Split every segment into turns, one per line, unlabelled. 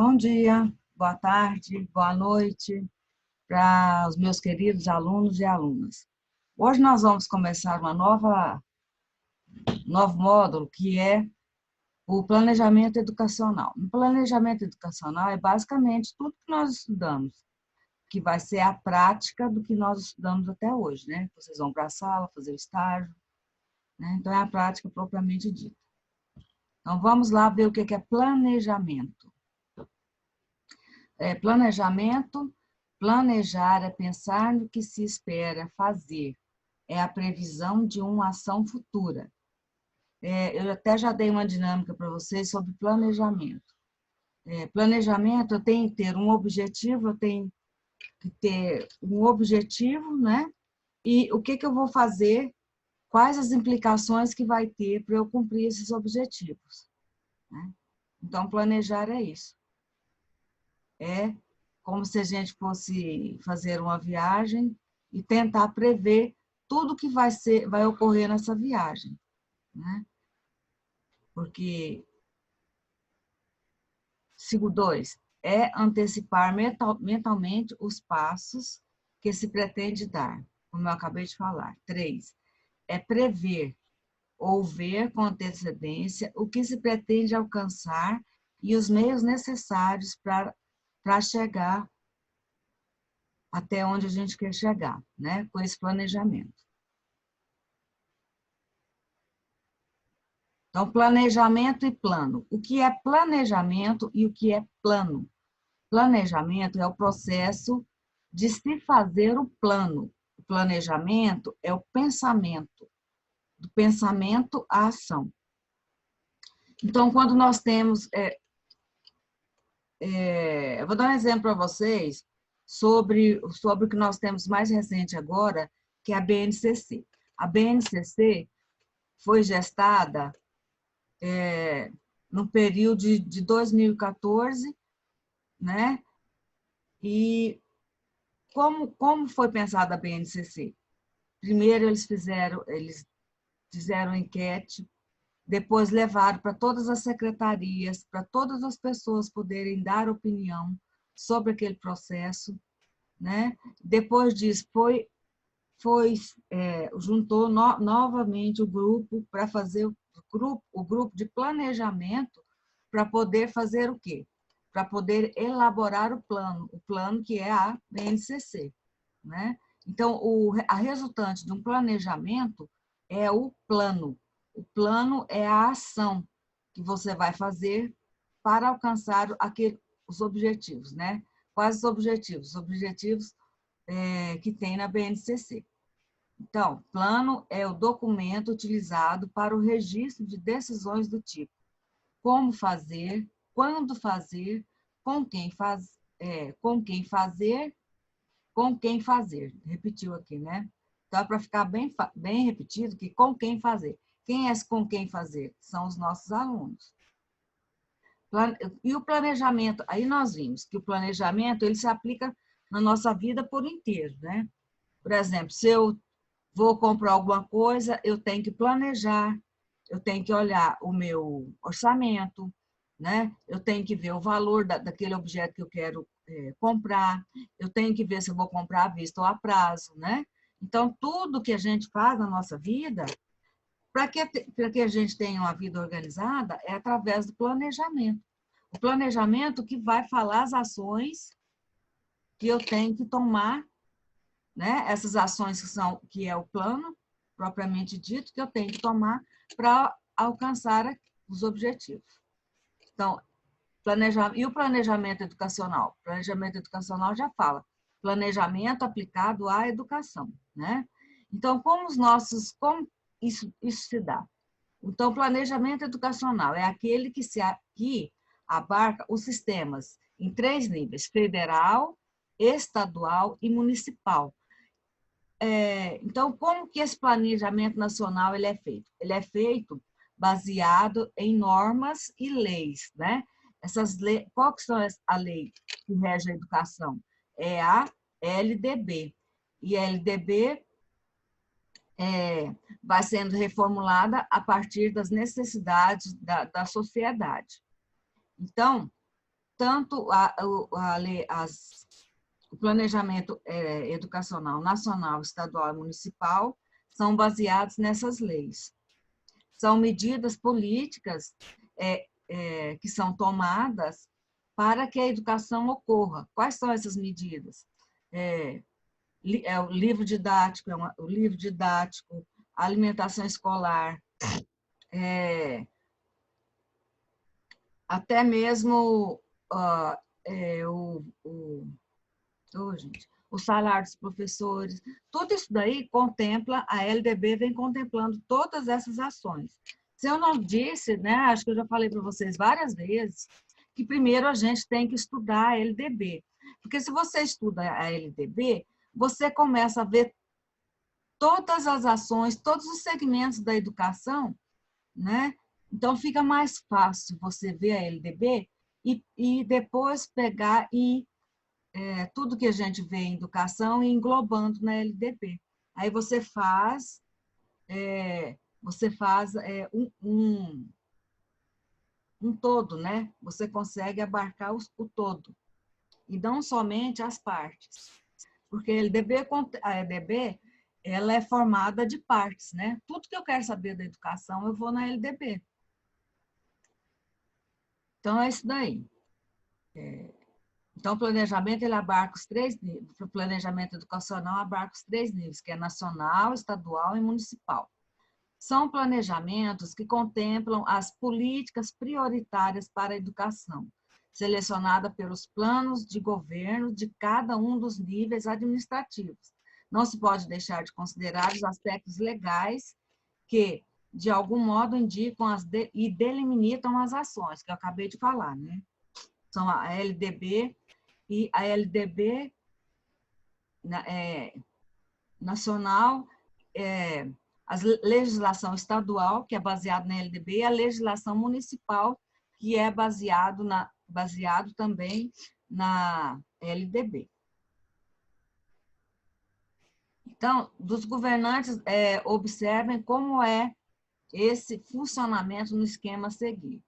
Bom dia, boa tarde, boa noite para os meus queridos alunos e alunas. Hoje nós vamos começar novo módulo, que é o planejamento educacional. O planejamento educacional é basicamente tudo que nós estudamos, que vai ser a prática do que nós estudamos até hoje, né? Vocês vão para a sala fazer o estágio, né? Então é a prática propriamente dita. Então vamos lá ver o que é planejamento. Planejamento, planejar é pensar no que se espera fazer, é a previsão de uma ação futura. Eu até já dei uma dinâmica para vocês sobre planejamento. Planejamento, eu tenho que ter um objetivo, eu tenho que ter um objetivo, né? E o que eu vou fazer, quais as implicações que vai ter para eu cumprir esses objetivos, né? Então, planejar é isso. É como se a gente fosse fazer uma viagem e tentar prever tudo que vai ocorrer nessa viagem, né? Porque, segundo 2, é antecipar mentalmente os passos que se pretende dar, como eu acabei de falar. 3, é prever ou ver com antecedência o que se pretende alcançar e os meios necessários para chegar até onde a gente quer chegar, né, com esse planejamento. Então, planejamento e plano. O que é planejamento e o que é plano? Planejamento é o processo de se fazer o plano. O planejamento é o pensamento, do pensamento à ação. Então, quando nós temos... eu vou dar um exemplo para vocês sobre o que nós temos mais recente agora, que é a BNCC. A BNCC foi gestada no período de 2014, né? E como foi pensada a BNCC? Primeiro eles fizeram enquete, depois levaram para todas as secretarias, para todas as pessoas poderem dar opinião sobre aquele processo, né? Depois disso, juntou novamente o grupo para fazer o grupo de planejamento para poder fazer o quê? Para poder elaborar o plano que é a BNCC, né? Então, a resultante de um planejamento é o plano. O plano é a ação que você vai fazer para alcançar os objetivos, né? Quais os objetivos? Os objetivos que tem na BNCC. Então, plano é o documento utilizado para o registro de decisões do tipo como fazer, quando fazer, com quem fazer. Repetiu aqui, né? Então, para ficar bem repetido, que com quem fazer. Quem é esse com quem fazer? São os nossos alunos. E o planejamento, aí nós vimos que o planejamento, ele se aplica na nossa vida por inteiro, né? Por exemplo, se eu vou comprar alguma coisa, eu tenho que planejar, eu tenho que olhar o meu orçamento, né? Eu tenho que ver o valor daquele objeto que eu quero comprar, eu tenho que ver se eu vou comprar à vista ou a prazo, né? Então, tudo que a gente faz na nossa vida, para que a gente tenha uma vida organizada, é através do planejamento. O planejamento que vai falar as ações que eu tenho que tomar, né? Essas ações que é o plano, propriamente dito, que eu tenho que tomar para alcançar os objetivos. Então, e o planejamento educacional? O planejamento educacional já fala, planejamento aplicado à educação, né? Então, como isso se dá? Então, planejamento educacional é aquele que abarca os sistemas em 3 níveis, federal, estadual e municipal. Então, como que esse planejamento nacional ele é feito? Ele é feito baseado em normas e leis, né? Essas leis, qual que são a lei que rege a educação? É a LDB. E a LDB vai sendo reformulada a partir das necessidades da sociedade. Então, tanto o planejamento educacional nacional, estadual e municipal são baseados nessas leis. São medidas políticas que são tomadas para que a educação ocorra. Quais são essas medidas? O livro didático, a alimentação escolar, até mesmo o salário dos professores. Tudo isso daí contempla, a LDB vem contemplando todas essas ações. Se eu não disse, né, acho que eu já falei para vocês várias vezes, que primeiro a gente tem que estudar a LDB. Porque se você estuda a LDB, você começa a ver todas as ações, todos os segmentos da educação, né? Então, fica mais fácil você ver a LDB e depois pegar tudo que a gente vê em educação e englobando na LDB. Aí você faz um todo, né? Você consegue abarcar o todo, e não somente as partes. Porque a LDB ela é formada de partes, né? Tudo que eu quero saber da educação, eu vou na LDB. Então, é isso daí. Então, o planejamento, ele abarca os 3 níveis. O planejamento educacional abarca os 3 níveis, que é nacional, estadual e municipal. São planejamentos que contemplam as políticas prioritárias para a educação, selecionada pelos planos de governo de cada um dos níveis administrativos. Não se pode deixar de considerar os aspectos legais que, de algum modo, indicam e delimitam as ações, que eu acabei de falar, né? São a LDB e a LDB nacional, a legislação estadual, que é baseada na LDB, e a legislação municipal, que é baseado também na LDB. Então, dos governantes, observem como é esse funcionamento no esquema a seguir.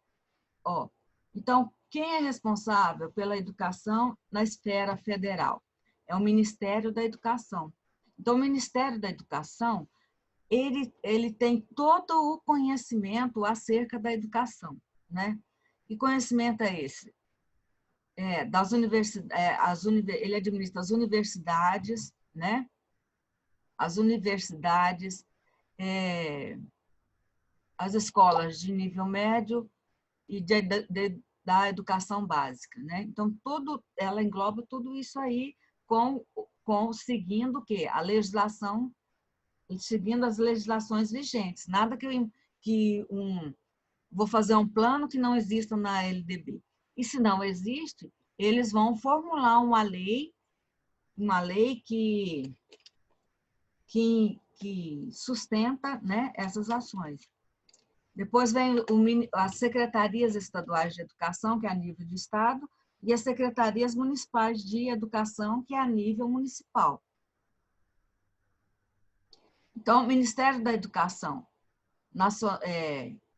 Então, quem é responsável pela educação na esfera federal? É o Ministério da Educação. Então, o Ministério da Educação, ele tem todo o conhecimento acerca da educação, né? Que conhecimento é esse? Das universidades, ele administra as universidades, né? As universidades, as escolas de nível médio e da educação básica, né? Então, ela engloba tudo isso aí seguindo o quê? A legislação, seguindo as legislações vigentes. Nada vou fazer um plano que não exista na LDB. E se não existe, eles vão formular uma lei que sustenta, né, essas ações. Depois vem as secretarias estaduais de educação, que é a nível de estado, e as secretarias municipais de educação, que é a nível municipal. Então, o Ministério da Educação,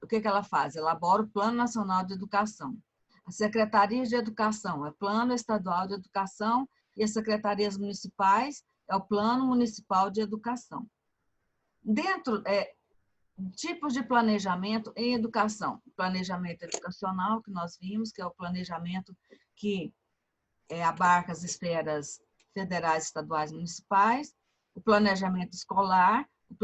o que ela faz? Elabora o Plano Nacional de Educação. A Secretaria de Educação é o Plano Estadual de Educação e as secretarias municipais é o Plano Municipal de Educação. Tipos de planejamento em educação. Planejamento educacional, que nós vimos, que é o planejamento que abarca as esferas federais, estaduais e municipais. O planejamento escolar, o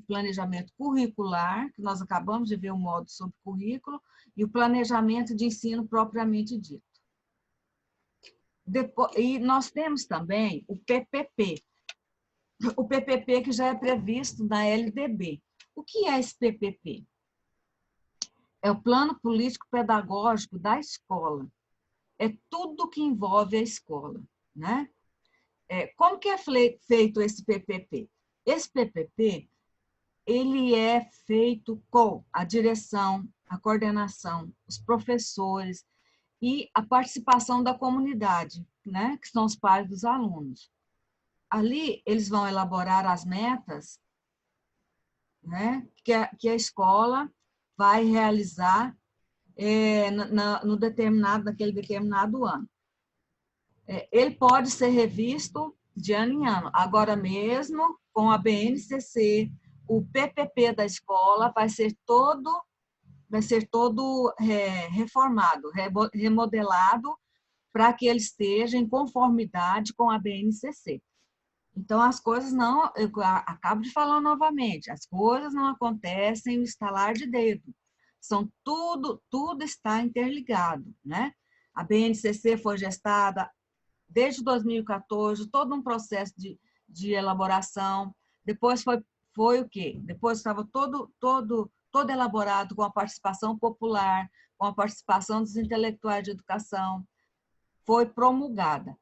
planejamento curricular, que nós acabamos de ver o módulo sobre currículo, e o planejamento de ensino propriamente dito. E nós temos também o PPP. O PPP que já é previsto na LDB. O que é esse PPP? É o Plano Político Pedagógico da escola. É tudo que envolve a escola, né? Como que é feito esse PPP? Esse PPP, ele é feito com a direção, a coordenação, os professores e a participação da comunidade, né? Que são os pais dos alunos. Ali, eles vão elaborar as metas, né, que a escola vai realizar naquele determinado ano. Ele pode ser revisto de ano em ano. Agora mesmo, com a BNCC, o PPP da escola vai ser todo reformado, remodelado, para que ele esteja em conformidade com a BNCC. Então, as coisas não, eu acabo de falar novamente, as coisas não acontecem no estalar de dedo. Tudo está interligado, né? A BNCC foi gestada desde 2014, todo um processo de elaboração. Depois foi o quê? Depois estava todo elaborado com a participação popular, com a participação dos intelectuais de educação. Foi promulgada.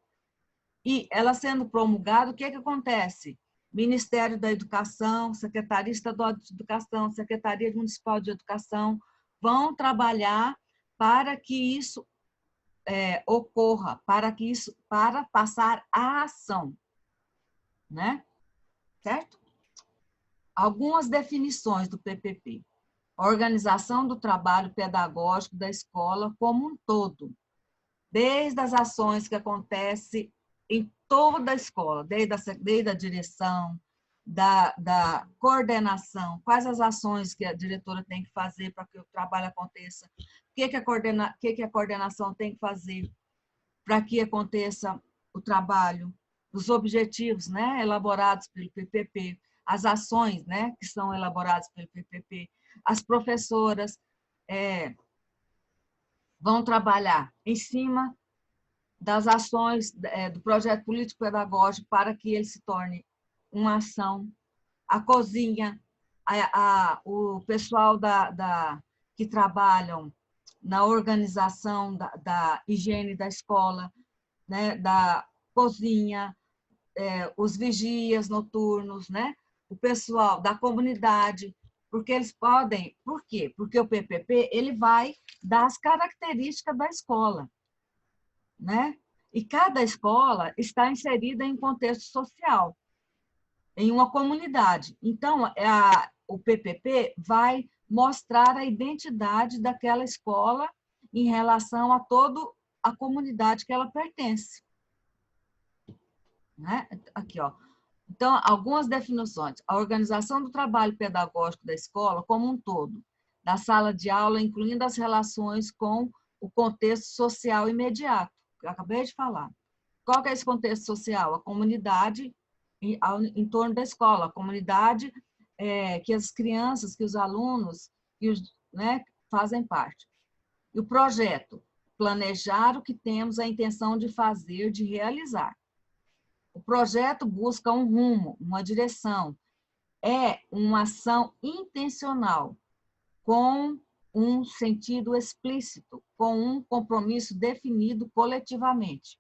E ela sendo promulgada, o que acontece? Ministério da Educação, Secretaria Estadual de Educação, Secretaria Municipal de Educação vão trabalhar para que isso ocorra, para passar a ação, né? Certo? Algumas definições do PPP. Organização do trabalho pedagógico da escola como um todo, desde as ações que acontecem em toda a escola, desde a direção, da coordenação, quais as ações que a diretora tem que fazer para que o trabalho aconteça, o que a coordenação tem que fazer para que aconteça o trabalho, os objetivos, né, elaborados pelo PPP, as ações, né, que são elaboradas pelo PPP, as professoras vão trabalhar em cima das ações do projeto político-pedagógico para que ele se torne uma ação. A cozinha, o pessoal que trabalham na organização da higiene da escola, né, da cozinha, os vigias noturnos, né, o pessoal da comunidade, porque eles podem... Por quê? Porque o PPP ele vai dar as características da escola, né? E cada escola está inserida em um contexto social, em uma comunidade. Então, o PPP vai mostrar a identidade daquela escola em relação a toda a comunidade que ela pertence. Né? Aqui, ó. Então, algumas definições. A organização do trabalho pedagógico da escola como um todo, da sala de aula, incluindo as relações com o contexto social imediato, que eu acabei de falar. Qual que é esse contexto social? A comunidade em torno da escola, a comunidade que as crianças, que os alunos né, fazem parte. E o projeto? Planejar o que temos a intenção de fazer, de realizar. O projeto busca um rumo, uma direção. É uma ação intencional, com um sentido explícito, com um compromisso definido coletivamente.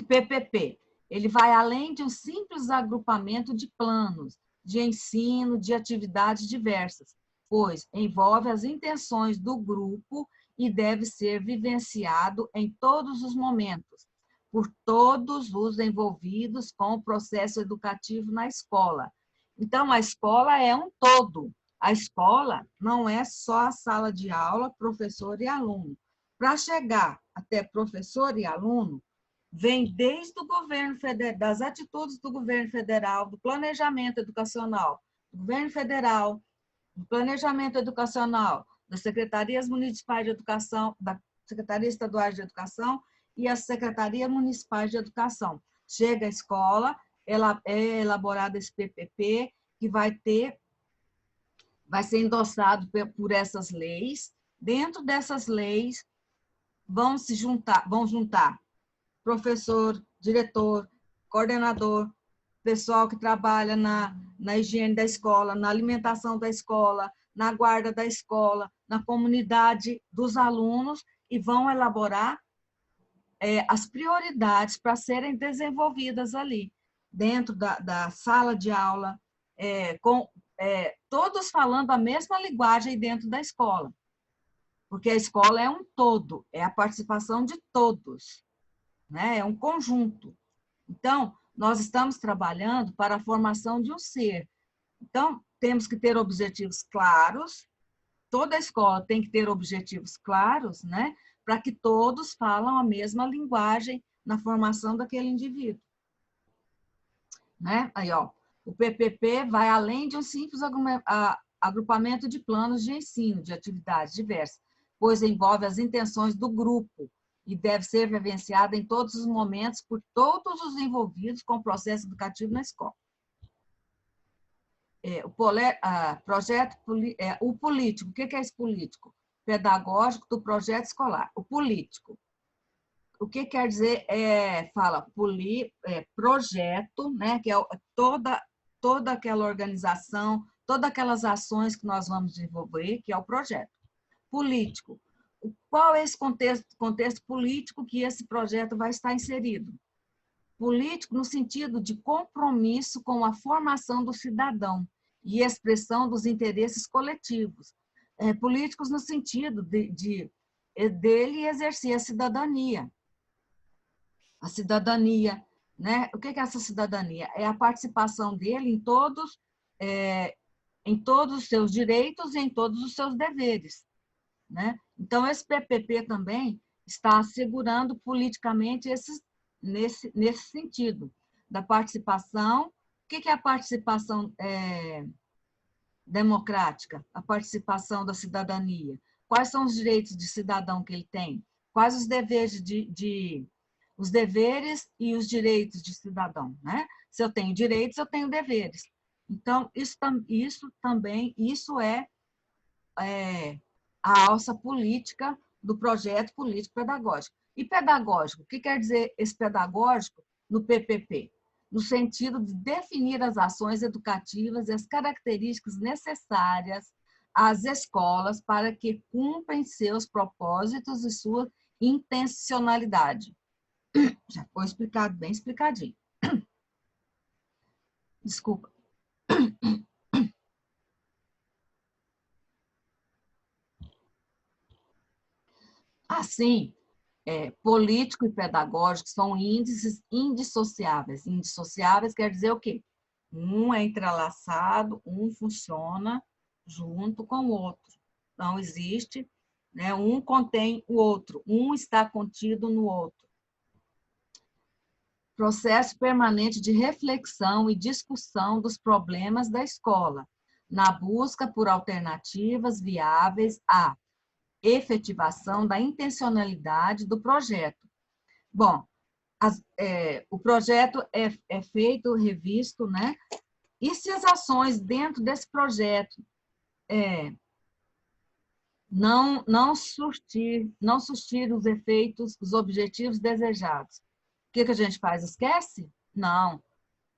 PPP, ele vai além de um simples agrupamento de planos, de ensino, de atividades diversas, pois envolve as intenções do grupo e deve ser vivenciado em todos os momentos, por todos os envolvidos com o processo educativo na escola. Então, a escola é um todo. A escola não é só a sala de aula, professor e aluno. Para chegar até professor e aluno, vem desde o governo federal, das atitudes do governo federal, do planejamento educacional, do governo federal, do planejamento educacional, das secretarias municipais de educação, da Secretaria Estadual de Educação e as secretarias municipais de educação. Chega à escola, ela é elaborado esse PPP, que vai ser endossado por essas leis. Dentro dessas leis, vão juntar professor, diretor, coordenador, pessoal que trabalha na higiene da escola, na alimentação da escola, na guarda da escola, na comunidade dos alunos, e vão elaborar as prioridades para serem desenvolvidas ali, dentro da sala de aula, todos falando a mesma linguagem dentro da escola, porque a escola é um todo, é a participação de todos, né? É um conjunto. Então, nós estamos trabalhando para a formação de um ser. Então, temos que ter objetivos claros, toda a escola tem que ter objetivos claros, né? Para que todos falam a mesma linguagem na formação daquele indivíduo. Né? Aí, ó, o PPP vai além de um simples agrupamento de planos de ensino, de atividades diversas, pois envolve as intenções do grupo e deve ser vivenciada em todos os momentos por todos os envolvidos com o processo educativo na escola. O político, o que é esse político? Pedagógico do projeto escolar. O político. O que quer dizer? Fala projeto, né? Que é toda aquela organização, todas aquelas ações que nós vamos desenvolver, que é o projeto. Político. Qual é esse contexto político que esse projeto vai estar inserido? Político no sentido de compromisso com a formação do cidadão e expressão dos interesses coletivos. Políticos no sentido dele exercer a cidadania. A cidadania, né? O que é essa cidadania? É a participação dele em todos os seus direitos e em todos os seus deveres, né? Então, esse PPP também está assegurando politicamente nesse sentido, da participação. O que é a participação democrática? A participação da cidadania. Quais são os direitos de cidadão que ele tem? Quais os deveres os deveres e os direitos de cidadão, né? Se eu tenho direitos, eu tenho deveres. Então, isso é a alça política do projeto político-pedagógico. E pedagógico, o que quer dizer esse pedagógico no PPP? No sentido de definir as ações educativas e as características necessárias às escolas para que cumprem seus propósitos e sua intencionalidade. Já foi explicado, bem explicadinho. Desculpa. Assim, político e pedagógico são índices indissociáveis. Indissociáveis quer dizer o quê? Um é entrelaçado, um funciona junto com o outro. Não existe, né? Um contém o outro, um está contido no outro. Processo permanente de reflexão e discussão dos problemas da escola, na busca por alternativas viáveis à efetivação da intencionalidade do projeto. Bom, o projeto é feito, revisto, né? E se as ações dentro desse projeto não surtir os efeitos, os objetivos desejados, o que a gente faz? Esquece? Não.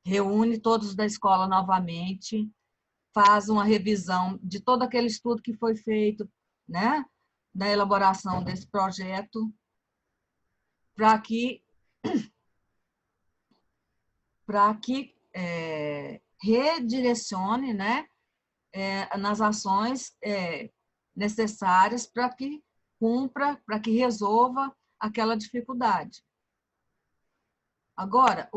Reúne todos da escola novamente, faz uma revisão de todo aquele estudo que foi feito, né? Da elaboração desse projeto, para que redirecione, né? Nas ações necessárias para que cumpra, para que resolva aquela dificuldade. Agora,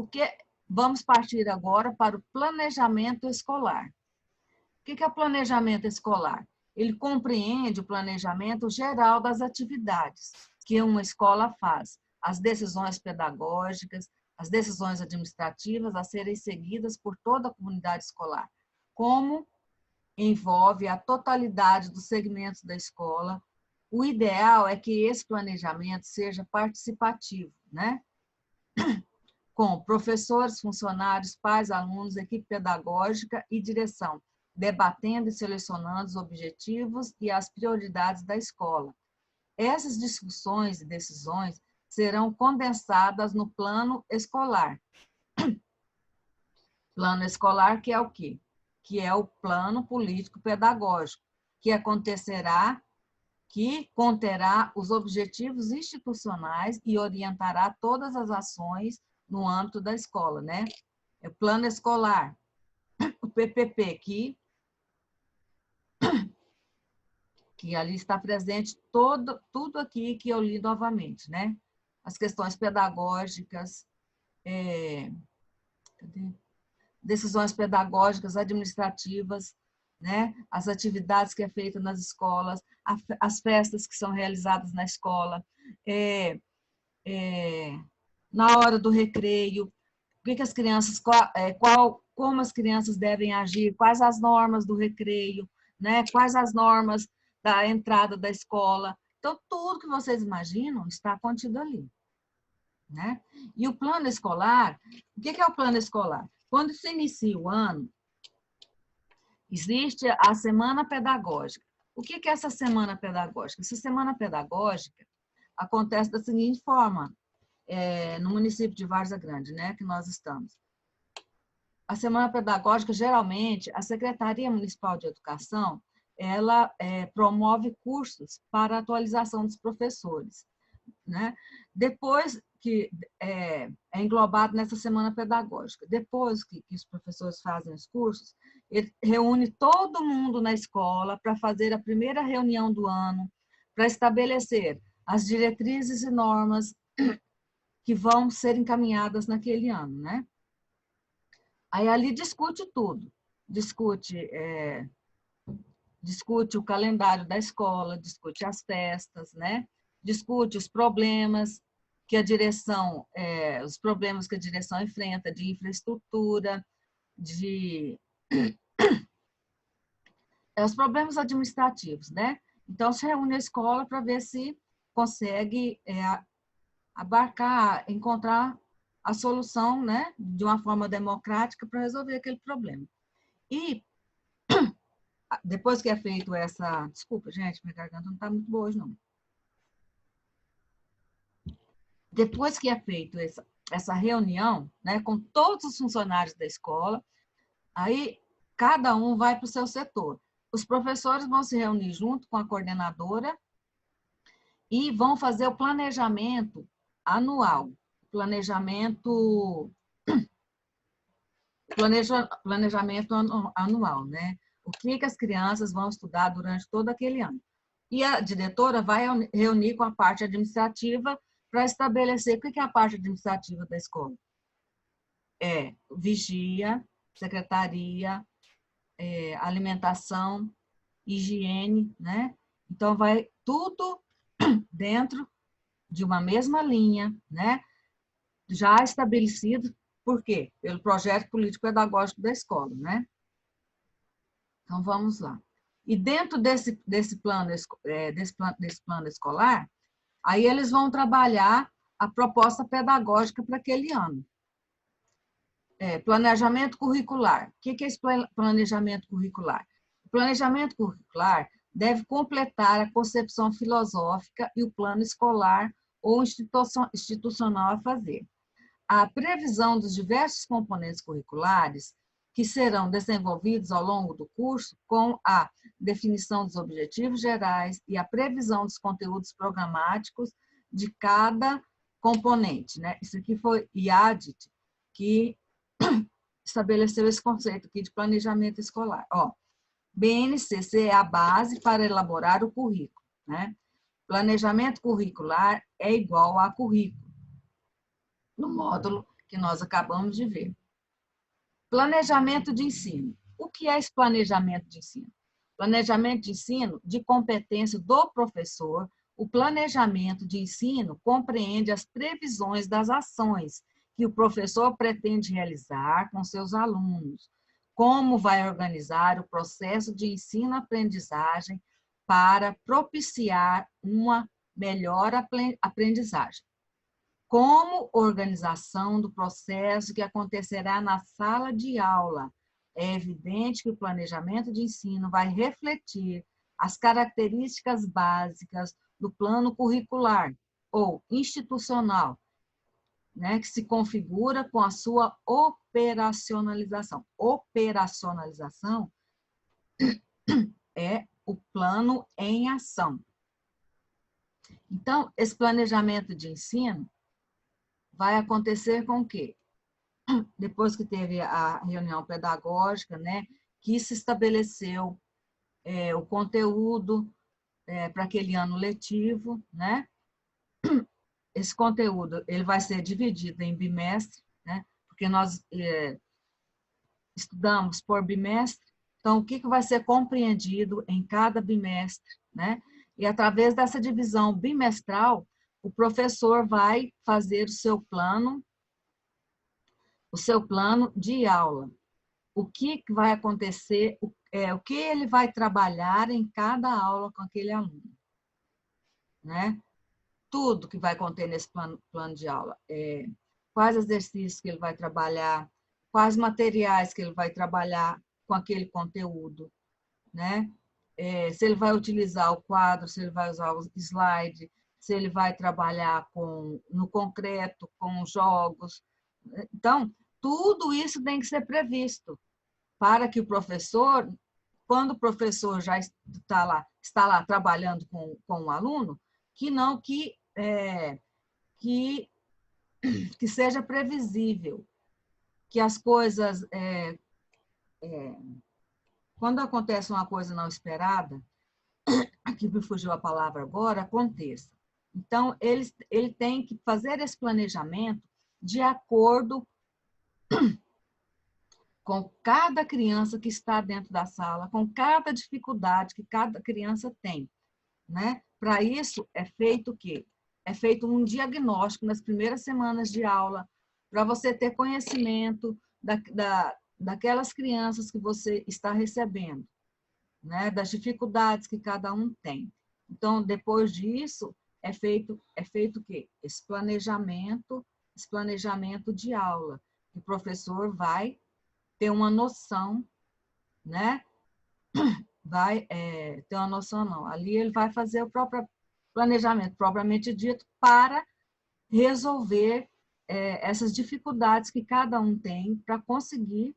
vamos partir agora para o planejamento escolar. O que é o planejamento escolar? Ele compreende o planejamento geral das atividades que uma escola faz, as decisões pedagógicas, as decisões administrativas a serem seguidas por toda a comunidade escolar, como envolve a totalidade dos segmentos da escola. O ideal é que esse planejamento seja participativo, né? Com professores, funcionários, pais, alunos, equipe pedagógica e direção, debatendo e selecionando os objetivos e as prioridades da escola. Essas discussões e decisões serão condensadas no plano escolar. Plano escolar, que é o quê? Que é o plano político-pedagógico, que conterá os objetivos institucionais e orientará todas as ações no âmbito da escola, né? É o plano escolar, o PPP, que ali está presente tudo aqui que eu li novamente, né? As questões pedagógicas, decisões pedagógicas, administrativas, né? As atividades que é feita nas escolas, as festas que são realizadas na escola, na hora do recreio, o que as crianças, como as crianças devem agir, quais as normas do recreio, né? Quais as normas da entrada da escola. Então, tudo que vocês imaginam está contido ali, né? E o plano escolar, o que é o plano escolar? Quando se inicia o ano, existe a semana pedagógica. O que é essa semana pedagógica? Essa semana pedagógica acontece da seguinte forma, no município de Várzea Grande, né, que nós estamos. A semana pedagógica, geralmente, a Secretaria Municipal de Educação, ela promove cursos para atualização dos professores, né? Depois que é englobado nessa semana pedagógica, depois que os professores fazem os cursos, ele reúne todo mundo na escola para fazer a primeira reunião do ano, para estabelecer as diretrizes e normas que vão ser encaminhadas naquele ano, né? Aí ali discute tudo, discute o calendário da escola, discute as festas, né? Discute os problemas que a direção, os problemas que a direção enfrenta de infraestrutura, os problemas administrativos, né? Então, se reúne a escola para ver se consegue abarcar, encontrar a solução, né, de uma forma democrática para resolver aquele problema. E depois que é feito essa... Desculpa, gente, minha garganta não está muito boa hoje, não. Depois que é feito essa reunião, né, com todos os funcionários da escola, aí cada um vai para o seu setor. Os professores vão se reunir junto com a coordenadora e vão fazer o planejamento anual, planejamento anual, né? O que as crianças vão estudar durante todo aquele ano. E a diretora vai reunir com a parte administrativa para estabelecer o que é a parte administrativa da escola. Vigia, secretaria, alimentação, higiene, né? Então, vai tudo dentro de uma mesma linha, né? Já estabelecido, por quê? Pelo projeto político-pedagógico da escola, né? Então, vamos lá. E dentro desse plano escolar, aí eles vão trabalhar a proposta pedagógica para aquele ano. Planejamento curricular. O que é esse planejamento curricular? O planejamento curricular deve completar a concepção filosófica e o plano escolar ou institucional a fazer. A previsão dos diversos componentes curriculares que serão desenvolvidos ao longo do curso com a definição dos objetivos gerais e a previsão dos conteúdos programáticos de cada componente, né? Isso aqui foi IADIT que estabeleceu esse conceito aqui de planejamento escolar. BNCC é a base para elaborar o currículo, né? Planejamento curricular é igual a currículo, no módulo que nós acabamos de ver. Planejamento de ensino. O que é esse planejamento de ensino? Planejamento de ensino de competência do professor. O planejamento de ensino compreende as previsões das ações que o professor pretende realizar com seus alunos, como vai organizar o processo de ensino-aprendizagem para propiciar uma melhor aprendizagem. Como organização do processo que acontecerá na sala de aula. É evidente que o planejamento de ensino vai refletir as características básicas do plano curricular ou institucional, né, que se configura com a sua operacionalização. Operacionalização é o plano em ação. Então, esse planejamento de ensino vai acontecer com o quê? Depois que teve a reunião pedagógica, né, que se estabeleceu o conteúdo para aquele ano letivo, né? Esse conteúdo ele vai ser dividido em bimestre, né? Porque nós estudamos por bimestre, Então, o que vai ser compreendido em cada bimestre, né? E através dessa divisão bimestral, o professor vai fazer o seu plano de aula. O que vai acontecer, o que ele vai trabalhar em cada aula com aquele aluno, né? Tudo que vai conter nesse plano de aula. Quais exercícios que ele vai trabalhar, quais materiais que ele vai trabalhar com aquele conteúdo, né? Se ele vai utilizar o quadro, se ele vai usar o slide, se ele vai trabalhar no concreto, com jogos. Então, tudo isso tem que ser previsto para que o professor, quando o professor já está lá trabalhando com o aluno, que seja previsível, que as coisas, quando acontece uma coisa não esperada, aqui me fugiu a palavra agora, aconteça. Então, ele tem que fazer esse planejamento de acordo com cada criança que está dentro da sala, com cada dificuldade que cada criança tem, né? Para isso, é feito o quê? É feito um diagnóstico nas primeiras semanas de aula, para você ter conhecimento daquelas crianças que você está recebendo, né? Das dificuldades que cada um tem. Então, depois disso, é feito o quê? Esse planejamento de aula. O professor vai ter uma noção, né? Vai ter uma noção, não. Ali ele vai fazer o próprio planejamento, propriamente dito, para resolver essas dificuldades que cada um tem para conseguir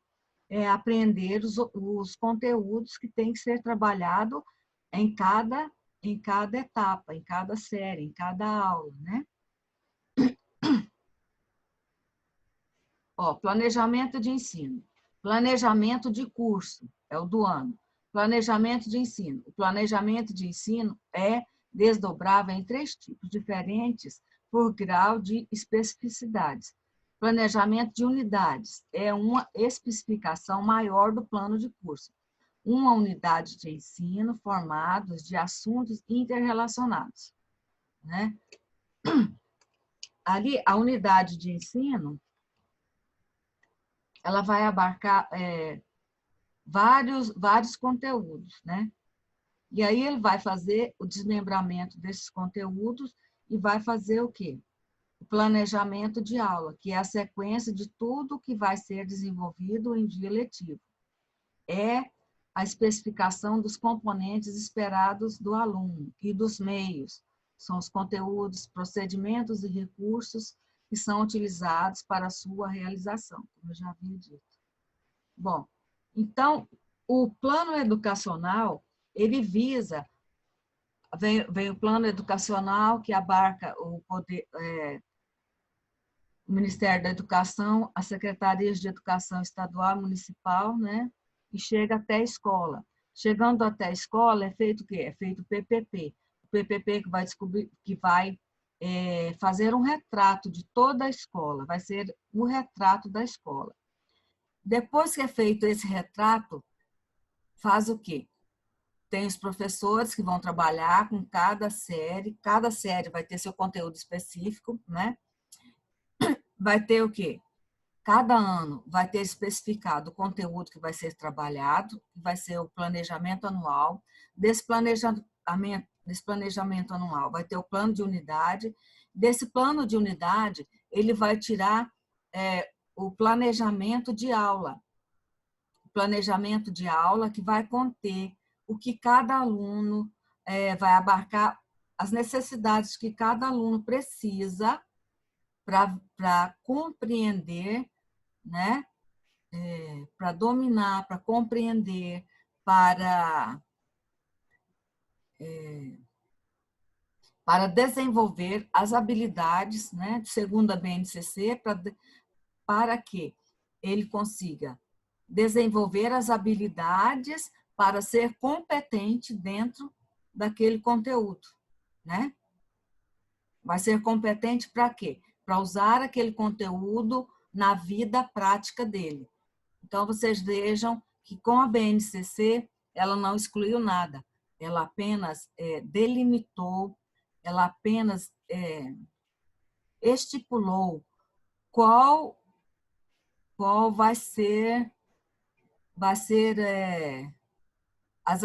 aprender os conteúdos que tem que ser trabalhado em cada etapa, em cada série, em cada aula, né? Ó, planejamento de ensino. Planejamento de curso, é o do ano. Planejamento de ensino. O planejamento de ensino é desdobrável em 3 tipos diferentes por grau de especificidades. Planejamento de unidades é uma especificação maior do plano de curso. Uma unidade de ensino formados de assuntos interrelacionados, né? Ali, a unidade de ensino, ela vai abarcar vários conteúdos, né? E aí ele vai fazer o desmembramento desses conteúdos e vai fazer o quê? O planejamento de aula, que é a sequência de tudo que vai ser desenvolvido em dia letivo. É a especificação dos componentes esperados do aluno e dos meios. São os conteúdos, procedimentos e recursos que são utilizados para a sua realização, como eu já havia dito. Bom, então, o plano educacional, ele visa, vem o plano educacional que abarca o Ministério da Educação, as secretarias de educação estadual e municipal, né? E chega até a escola. Chegando até a escola, é feito o quê? É feito o PPP. O PPP que vai fazer um retrato de toda a escola, vai ser o retrato da escola. Depois que é feito esse retrato, faz o quê? Tem os professores que vão trabalhar com cada série vai ter seu conteúdo específico, né? Vai ter o quê? Cada ano vai ter especificado o conteúdo que vai ser trabalhado, que vai ser o planejamento anual. Desse planejamento anual vai ter o plano de unidade. Desse plano de unidade, ele vai tirar o planejamento de aula. O planejamento de aula que vai conter o que cada aluno vai abarcar, as necessidades que cada aluno precisa para compreender, né? Para dominar, para compreender, para desenvolver as habilidades, né, segundo a BNCC, para que ele consiga desenvolver as habilidades para ser competente dentro daquele conteúdo, né? Vai ser competente para quê? Para usar aquele conteúdo na vida prática dele. Então, vocês vejam que com a BNCC ela não excluiu nada, ela apenas delimitou, ela apenas estipulou qual vai ser as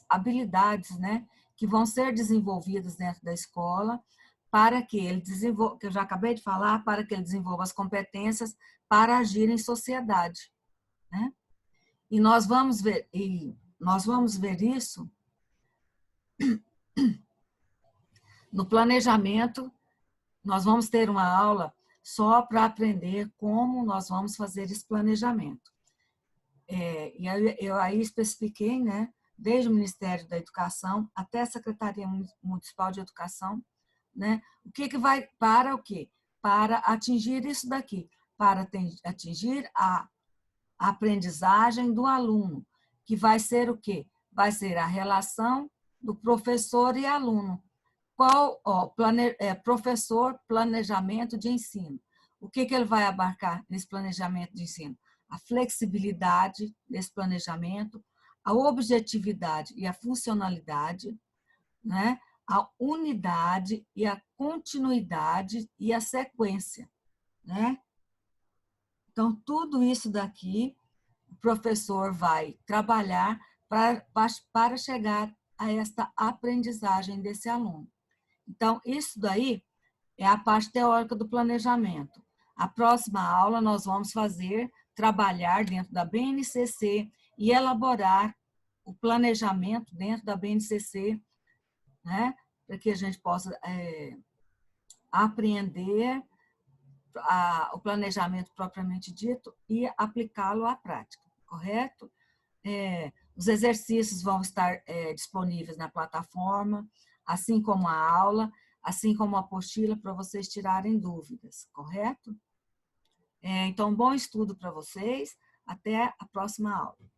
habilidades, né, que vão ser desenvolvidas dentro da escola para que ele desenvolva, que eu já acabei de falar, para que ele desenvolva as competências para agir em sociedade, né? E nós vamos ver isso no planejamento. Nós vamos ter uma aula só para aprender como nós vamos fazer esse planejamento. E eu aí especifiquei, né, desde o Ministério da Educação até a Secretaria Municipal de Educação, né, o que vai para o quê? Para atingir isso daqui, para atingir a aprendizagem do aluno, que vai ser o quê? Vai ser a relação do professor e aluno. Professor, planejamento de ensino. O que ele vai abarcar nesse planejamento de ensino? A flexibilidade desse planejamento, a objetividade e a funcionalidade, né? A unidade e a continuidade e a sequência, né? Então, tudo isso daqui, o professor vai trabalhar para chegar a esta aprendizagem desse aluno. Então, isso daí é a parte teórica do planejamento. A próxima aula nós vamos trabalhar dentro da BNCC e elaborar o planejamento dentro da BNCC, né, para que a gente possa apreender o planejamento propriamente dito e aplicá-lo à prática, correto? Os exercícios vão estar disponíveis na plataforma, assim como a aula, assim como a apostila, para vocês tirarem dúvidas, correto? Então, bom estudo para vocês. Até a próxima aula.